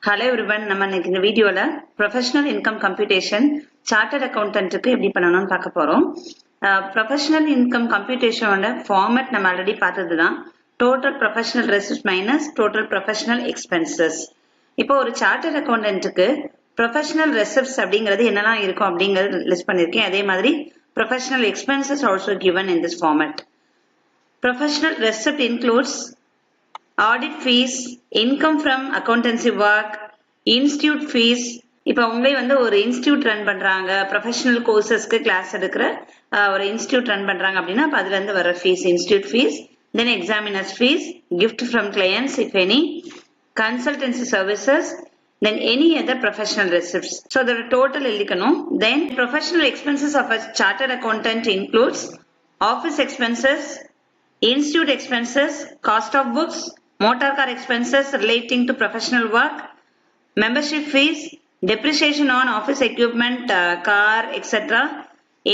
Hello everyone, நம்ம இன்னைக்கு இந்த வீடியோல ப்ரொஃபஷனல் இன்கம் கம்ப்யூட்டேஷன் சார்ட்டர்ட் அக்கௌண்டன்ட்டுக்கு எப்படி பண்ணணும்னு பார்க்க போறோம். ப்ரொஃபஷனல் இன்கம் கம்ப்யூட்டேஷனோட ஃபார்மேட் நம்ம ஆல்ரெடி பார்த்ததுதான். Total professional receipts minus total professional expenses. இப்போ ஒரு சார்ட்டர்ட் அக்கௌண்டன்ட்டுக்கு ப்ரொஃபஷனல் ரெசிப்ட்ஸ் அப்படிங்கிறது என்னெல்லாம் இருக்கும் அப்படிங்கிறது லிஸ்ட் பண்ணியிருக்கேன். அதே மாதிரி professional expenses also given in this format. Professional receipt includes audit fees, income from accountancy work, institute fees. இப்போ உங்களே வந்து ஒரு இன்ஸ்டியூட் ரன் பண்றாங்க, ப்ரொஃபஷனல் கோர்சஸ்க்கு கிளாஸ் எடுக்கிற ஒரு இன்ஸ்டியூட் ரன் பண்றாங்க அப்படின்னா அப்ப அதுல இருந்து வர fees institute fees, then examiners fees, gift from clients if any, consultancy services, then any other professional receipts. So the total எழுதிக்கணும். Then professional expenses of a chartered accountant includes office expenses, institute expenses, cost of books, motor car expenses relating to professional work, membership fees, depreciation on office equipment, car, etc.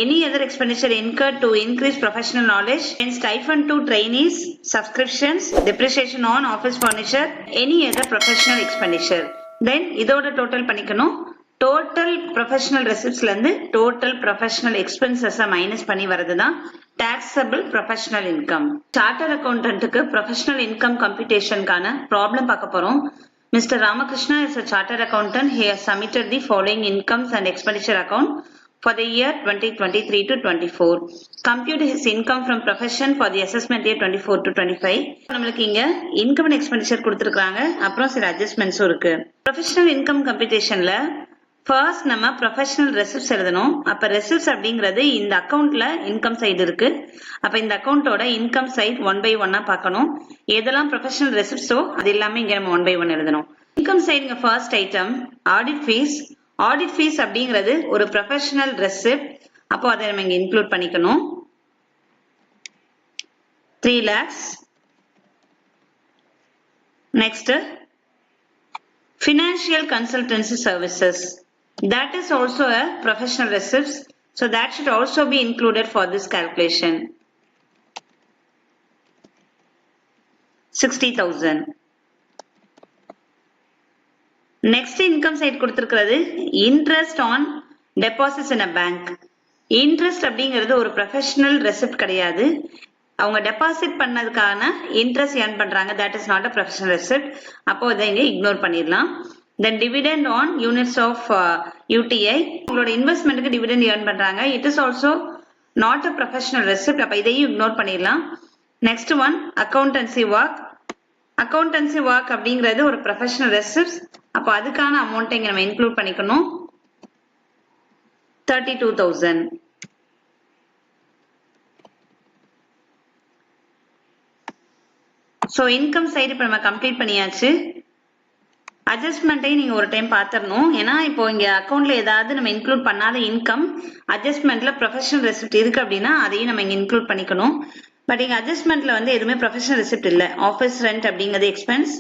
Any other expenditure incurred to increase professional knowledge, and stipend to trainees, subscriptions, depreciation on office furniture, any other professional expenditure. Then இதோட total பண்ணிக்கணும். Total professional ரெசிப்ட்ஸ்ல இருந்து total professional expenses minus பண்ணி வரதுதான் taxable professional income. Chartered accountant professional income computation-கான problem பார்க்க போறோம். Mr. Ramakrishna is a chartered accountant. He has submitted the following incomes and expenditure account for the year 2023 to 24. Compute his income from profession for the assessment year 24 to 25. நம்மளுக்கு இங்க income and expenditure கொடுத்திருக்காங்க. அப்புறம் சில adjustments இருக்கு. Professional income computation-ல first நம்ம professional receipts எழுதணும். அப்ப receipts அப்படிங்கிறது இந்த அக்கௌண்ட்ல இன்கம் சைடு இருக்கு. அப்ப இந்த அக்கௌண்டோட இன்கம் சைடு 1 by 1 பார்க்கணும். எதெல்லாம் ப்ரொஃபஷனல் ரெசிப்ட்ஸோ அது எல்லாமே இங்க நம்ம 1 by 1 எழுதணும். இன்கம் சைடுங்க first item audit fees. Audit fees அப்படிங்கிறது ஒரு ப்ரொஃபஷனல் ரெசிப்ட். அப்போ அதை நம்ம இங்க இன்க்ளூட் பண்ணிக்கணும். 3 lakhs. Next financial consultancy services. That is also a professional receipts, so that should also be included for this calculation. 60,000. Next income side கொடுத்திருக்கிறது interest on deposits in a bank. Interest அப்படிங்கிறது ஒரு professional receipt கிடையாது. அவங்க deposit பண்ணதுக்கான interest earn பண்றாங்க. That is not a professional receipt. அப்போ இதை இங்க இக்னோர் பண்ணிடலாம். Then dividend on units of UTI. உங்களோட இன்வெஸ்ட்மெண்ட்டுக்கு டிவிடெண்ட் ஏர்ன் பண்றாங்க. It is also not a professional receipt. அப்ப இதையும் இக்னோர் பண்ணிடலாம். Next one accountancy work. Accountancy work அப்படிங்கிறது ஒரு ப்ரொஃபஷனல் ரெசிப்ட். அப்போ அதுக்கான அமௌண்ட்டை இங்க நம்ம இன்க்ளூட் பண்ணிக்கணும். 32,000. சோ இன்கம் சைடு இப்ப நம்ம கம்ப்ளீட் பண்ணியாச்சு. அட்ஜஸ்ட்மெண்ட்டையும் நீங்க ஒரு டைம் பாத்துறணும். ஏன்னா இப்போ இங்க அக்கௌண்ட்ல ஏதாவது நம்ம இன்க்ளூட் பண்ணாத இன்கம் அட்ஜஸ்ட்மெண்ட்ல ப்ரொஃபஷனல் ரெசிப்ட் இருக்கு அப்படின்னா அதையும் நம்ம இங்க இன்க்ளூட் பண்ணிக்கணும். பட் இங்க அட்ஜஸ்ட்மெண்ட்ல வந்து எதுவுமே ப்ரொஃபஷனல் ரெசிப்ட் இல்ல. ஆஃபீஸ் ரெண்ட் அப்படிங்கிறது expense,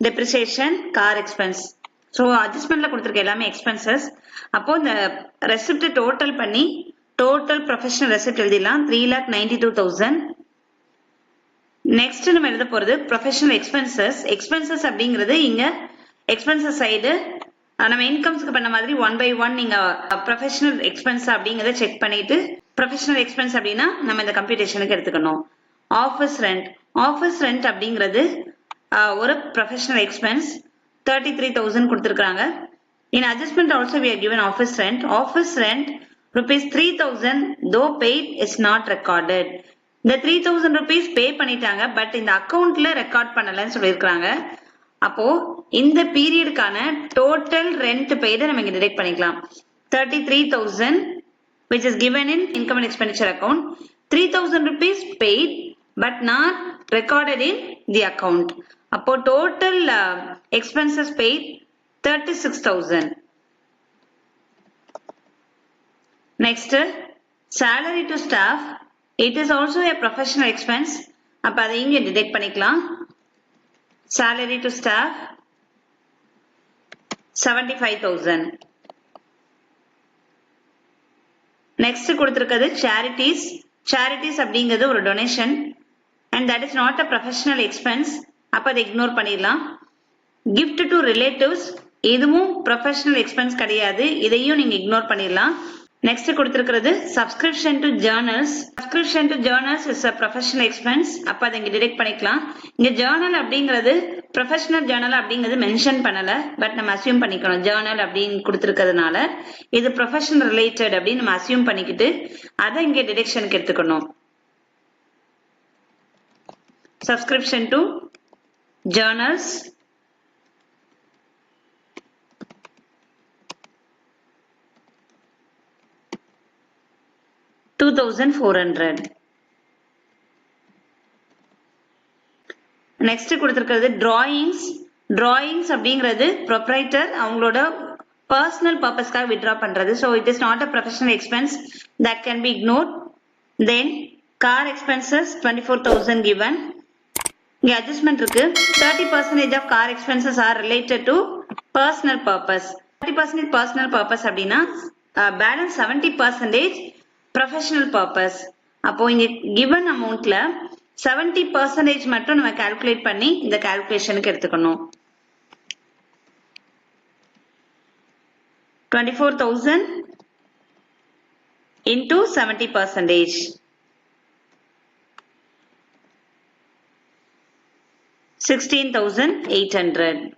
depreciation, car expense. So அட்ஜஸ்ட்மெண்ட்ல கொடுத்திருக்க எல்லாமே எக்ஸ்பென்சஸ். அப்போ இந்த ரெசிப்ட் டோட்டல் பண்ணி டோட்டல் ப்ரொஃபஷனல் ரெசிப்ட் எழுதிடலாம். 3,92,000. நெக்ஸ்ட் நம்ம எழுத போறது ப்ரொஃபஷனல் எக்ஸ்பென்சஸ். எக்ஸ்பென்சஸ் அப்படிங்கிறது இங்க எக்ஸ்பென்சஸ் சைடு நம்ம இன்கம்ஸ்க்கு பண்ண மாதிரி 1 by 1 நீங்க ப்ரொஃபஷனல் எக்ஸ்பென்ஸ் அப்படிங்கறத செக் பண்ணிட்டு ப்ரொஃபஷனல் எக்ஸ்பென்ஸ் அப்படின்னா நம்ம இந்த கம்ப்யூட்டேஷனுக்கு எடுத்துக்கணும். Office rent. ஆஃபீஸ் ரெண்ட் அப்படிங்கிறது ஒரு ப்ரொஃபஷனல் எக்ஸ்பென்ஸ். 33,000 கொடுத்திருக்காங்க. In adjustment also we are given office rent. Office rent rupees 3,000 though paid is not recorded. இந்த 3,000 rupees பே பண்ணிட்டாங்க. பட் இந்த அக்கவுண்ட்ல ரெக்கார்ட் பண்ணலன்னு சொல்லியிருக்காங்க. அப்போ இந்த பீரியடுக்கான டோட்டல் ரெண்ட் பெய்டு நம்ம இங்க டிடெக்ட் பண்ணிக்கலாம். 33,000 which is given in income and expenditure account. 3,000 rupees paid but not recorded in the account. அப்போ total expenses paid 36,000. Next, salary to staff. It is also a professional expense. அப்ப அதை இங்க detect பண்ணிக்கலாம். Salary to staff 75,000. Next கொடுத்திருக்கிறது charities. Charities அப்படிங்கிறது ஒரு donation and that is not a professional expense. அப்ப அதை இக்னோர் பண்ணிடலாம். Gift to relatives. இதுவும் ப்ரொஃபஷனல் எக்ஸ்பென்ஸ் கிடையாது. இதையும் நீங்க இக்னோர் பண்ணிடலாம். நெக்ஸ்ட் கொடுத்திருக்கிறது subscription to journals. Subscription to journals is a professional expense. அப்ப அதை இங்க டிடெக்ட் பண்ணிக்கலாம். இங்க ஜேர்னல் அப்படிங்கிறது ப்ரொஃபஷனல் ஜேர்னல் அப்படிங்கிறது மென்ஷன் பண்ணல. பட் நம்ம அசியூம் பண்ணிக்கணும். ஜேர்னல் அப்படின்னு கொடுத்திருக்கிறதுனால இது ப்ரொஃபஷனல் ரிலேட்டட் அப்படின்னு நம்ம அசியூம் பண்ணிக்கிட்டு அதை இங்க டிடெக்ஷனுக்கு எடுத்துக்கணும். Subscription to journals $2,400. நெக்ஸ்ட் கொடுத்திருக்கிறது டிராயிங்ஸ். டிராயிங்ஸ் அப்படிங்கிறது ப்ரொப்ரைட்டர் அவங்களோட பர்சனல் பர்பஸ்க்காக வித்ட்ரா பண்றது. So it is not a professional expense that can be ignored. Then car expenses 24,000 given. இங்க அட்ஜஸ்ட்மெண்ட் இருக்கு. 30% of car expenses are related to personal purpose. 30% personal purpose அப்படின்னா balance 70% professional purpose. அப்போ இங்க given அமௌண்ட்ல 70% மட்டும் நம்ம calculate பண்ணி இந்த கால்குலேஷனுக்கு எடுத்துக்கணும். 24,000 into 70%. 16,800.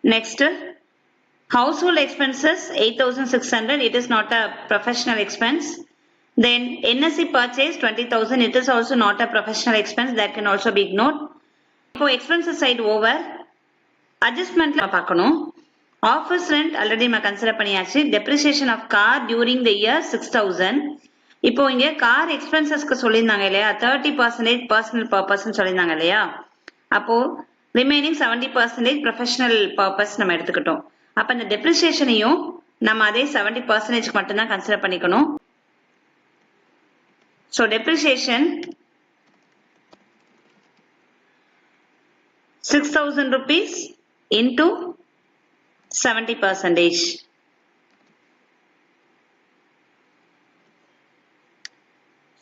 Next, household expenses 8,600. It is not a professional expense. Then NSE purchase 20,000. It is also not a professional expense. That can also be ignored. இப்போ expenses side over. Adjustment பார்க்கணும். Office rent already நம்ம consider பண்ணியாச்சு. Depreciation of car during the year 6,000. இப்போ இங்க car எக்ஸ்பென்சஸ்க்கு சொல்லியிருந்தாங்க இல்லையா, 30% personal பர்பஸ்ன்னு சொல்லியிருந்தாங்க இல்லையா. அப்போ ரிமைனிங் 70% ப்ரொஃபஷனல் பர்பஸ் நம்ம எடுத்துக்கிட்டோம். அப்ப இந்த டெப்ரிசியேஷனையும் நம்ம அதே 70% மட்டும்தான் கன்சிடர் பண்ணிக்கணும். So depreciation 6,000 rupees into 70%.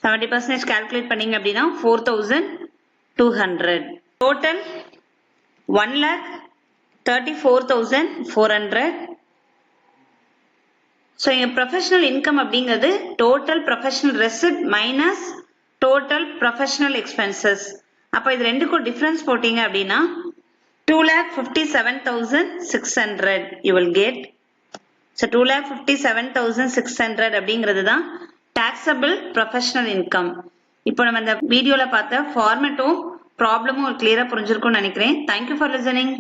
70% calculate பண்ணீங்க அப்படின்னா 4,200. டோட்டல் 1,34,400. ஸோ இங்க ப்ரொஃபஷனல் இன்கம் அப்படிங்கிறது total professional receipt minus total professional expenses. அப்போ இது ரெண்டுக்கும் டிஃபரன்ஸ் போட்டீங்க அப்படின்னா 2,57,600 you will get. So 2,57,600 அப்படிங்கிறது தான் taxable professional income. இப்போ நம்ம இந்த வீடியோல பார்த்த ஃபார்மேட்டும் ப்ராப்ளமும் கிளியரா புரிஞ்சிருக்கும்னு நினைக்கிறேன். Thank you for listening.